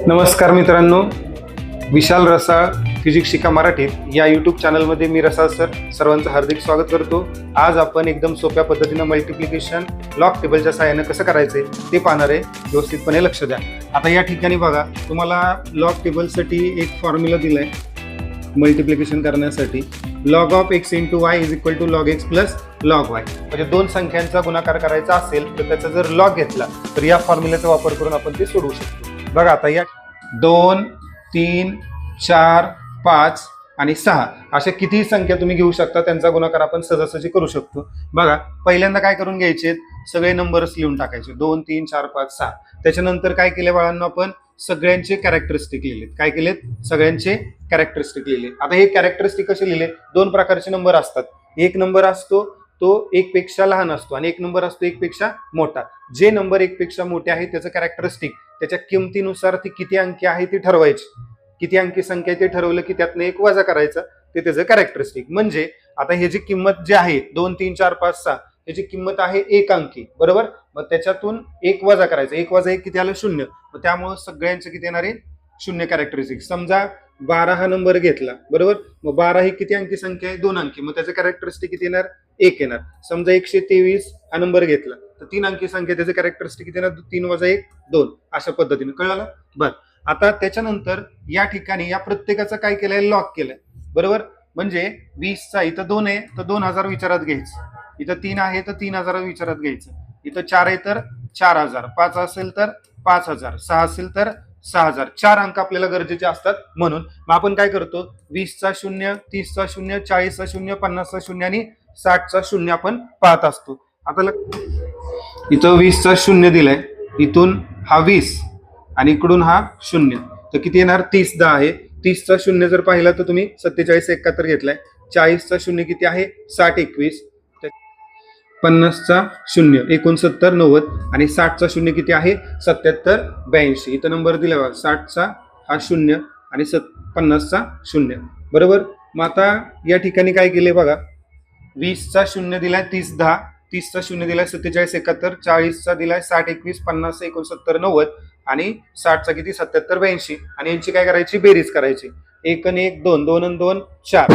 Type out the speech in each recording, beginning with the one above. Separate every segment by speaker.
Speaker 1: नमस्कार मित्रांनो, विशाल रसाळ फिजिक्स शिका मराठीत या यूट्यूब चॅनलमध्ये मी रसाळ सर सर्वांचं हार्दिक स्वागत करतो. आज आपण एकदम सोप्या पद्धतीनं मल्टिप्लिकेशन लॉग टेबलच्या सहाय्यानं कसं करायचं ते पाहणार आहे. व्यवस्थितपणे लक्ष द्या. आता या ठिकाणी बघा, तुम्हाला लॉग टेबलसाठी एक फॉर्म्युला दिला आहे मल्टिप्लिकेशन करण्यासाठी. Log of x into y is equal to log x plus log y. म्हणजे दोन संख्यांचा गुणाकार करायचा असेल तर त्याचा जर लॉग घेतला तर या फॉर्म्युल्याचा वापर करून आपण ते सोडवू शकतो. बघा आता या 2, 3, 4, 5 आणि 6 अशा कितीही संख्या तुम्ही घेऊ शकता, त्यांचा गुणाकार आपण सहजासहजी करू शकतो. बघा, पहिल्यांदा काय करून घ्यायचे, सगळे नंबर्स लिहून टाकायचे 2, 3, 4, 5, 6. त्याच्यानंतर काय केले बाळांनो, आपण सगळ्यांचे कॅरेक्टरिस्टिक लिहिलेत. काय केलेत? सगळ्यांचे कॅरेक्टरिस्टिक लिहिले. आता हे कॅरेक्टरिस्टिक कसे लिहिले? दोन प्रकारचे नंबर असतात. एक नंबर असतो तो एक पेक्षा लहान असतो आणि एक नंबर असतो एक पेक्षा मोठा. जे नंबर एक पेक्षा मोठे आहे त्याचं कॅरेक्टरिस्टिक त्याच्या किमतीनुसार ती किती अंकी आहे ती ठरवायची. किती अंकी संख्या ते ठरवलं की त्यातनं एक वजा करायचं, ते त्याचं कॅरेक्टरिस्टिक. म्हणजे आता हे जी किंमत जी आहे 2, 3, 4, 5, 6 त्याची किंमत आहे एक अंकी, बरोबर. मग त्याच्यातून एक वजा करायचं. 1 वजा 1 किती आलं? 0. मग त्यामुळे सगळ्यांचं किती येणार आहे? 0 कॅरेक्टरिस्टिक. समजा 12 हा नंबर घेतला, बरोबर. मग 12 ही किती अंकी संख्या आहे? 2 अंकी. मग त्याचं कॅरेक्टरिस्टिक किती येणार? 1 येणार. समजा 123 हा नंबर घेतला तर 3 अंकी संख्या, त्याचं कॅरेक्टरिस्टिक किती येणार? 3 वजा 1 2. अशा पद्धतीने कळलं? बरं. आता त्याच्यानंतर या ठिकाणी या प्रत्येकाचं काय केलंय? लॉग केलंय, बरोबर. म्हणजे 20चा इथं 2 आहे तर 2000 विचारात घ्यायचं. इथं 3 आहे तर 3000 विचारात घ्यायचं. इथं 4 आहे तर 4000, 5 असेल तर 5000, 6 असेल तर 6000. 4 अंक आपल्याला गरजेचे असतात. म्हणून मग आपण काय करतो, 20चा 0, 30चा 0, 40चा 0, 50चा 0 आणि 60चा 0 आपण पाहत असतो. आता इथं 20चा 0 दिलाय, इथून हा 20 आणि इकडून हा 0, तर किती येणार? 30 10 आहे. 30चा 0 जर पाहिला तर तुम्ही 47 71 घेतलाय. 40चा 0 किती आहे? 60 21. 50चा 0 69 90 आणि 60चा 0 किती आहे? 77 82. इथं नंबर दिला बघा, 60चा हा 0 आणि 50चा 0, बरोबर. मग आता या ठिकाणी काय केले बघा, 20चा 0 दिलाय 30 10, 30चा 0 दिलाय 47 71, 40चा दिलाय 60 21, 50चा 69 90 आणि 60चा किती? 77 82. आणि यांची काय करायची? बेरीज करायची. 1 आणि 1 2, 2 आणि 2 4,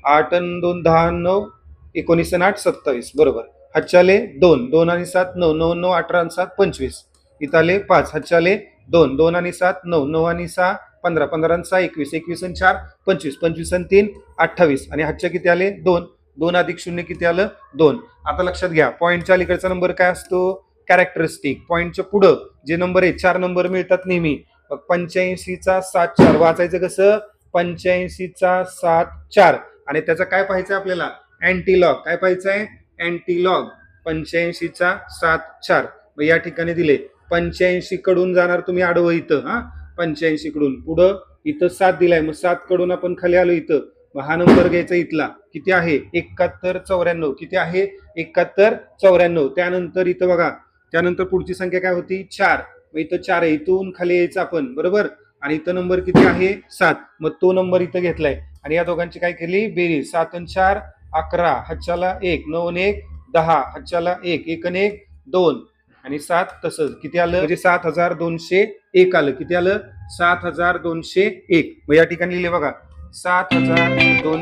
Speaker 1: 8 आणि 2 10, 9 19 आणि 8 27, बरोबर. हातच्याले 2, 2 आणि 7 9, 9 9 18 आणि 7 25. इथं आले 5, हातच्याले 2, 2 आणि 7 9, 9 आणि 6 15, 15 आणि 6 21, 21 आणि 4 25, 25 आणि 3 28 आणि हातच्या किती आले? 2, 2 अधिक 0 किती आलं? 2. आता लक्षात घ्या, पॉईंटच्या अलीकडचा नंबर काय असतो? कॅरेक्टरिस्टिक. पॉईंटच्या पुढं जे नंबर आहे 4 नंबर मिळतात नेहमी. 85चा 7 4 वाचायचं कसं? 85चा 7 4 आणि त्याचा काय पाहायचं आपल्याला? अँटीलॉग. काय पाहायचं आहे? अँटीलॉग. 85चा 7 4. मग या ठिकाणी दिले 85 कडून जाणार तुम्ही आडवं इथं, हा 85 कडून पुढं इथं 7 दिलाय, मग 7 कडून आपण खाली आलो इथं. मग हा नंबर घ्यायचा इथला, किती आहे? 71 94. किती आहे? 71 94. त्यानंतर इथं बघा, त्यानंतर पुढची संख्या काय होती? 4. मग इथं 4 आहे, इथून खाली यायचं आपण, बरोबर. आणि इथं नंबर किती आहे? 7. मग तो नंबर इथं घेतलाय आणि या दोघांची काय केली? बेरीज. 7 आणि 4 11, हातच्याला 1, 9 आणि 1 10, हातच्याला 1, 1 आणि 1 2 आणि 7 तसंच. किती आलं? म्हणजे 7201 आलं. किती आलं? 7201. मग या ठिकाणी लिहिले बघा 7201.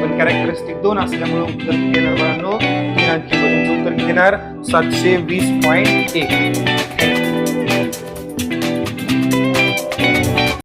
Speaker 1: पण कॅरेक्टरिस्टिक 2 असल्यामुळे उत्तर किती येणार बाळांनो? 3 अंकी. उत्तर किती येणार? 720.1.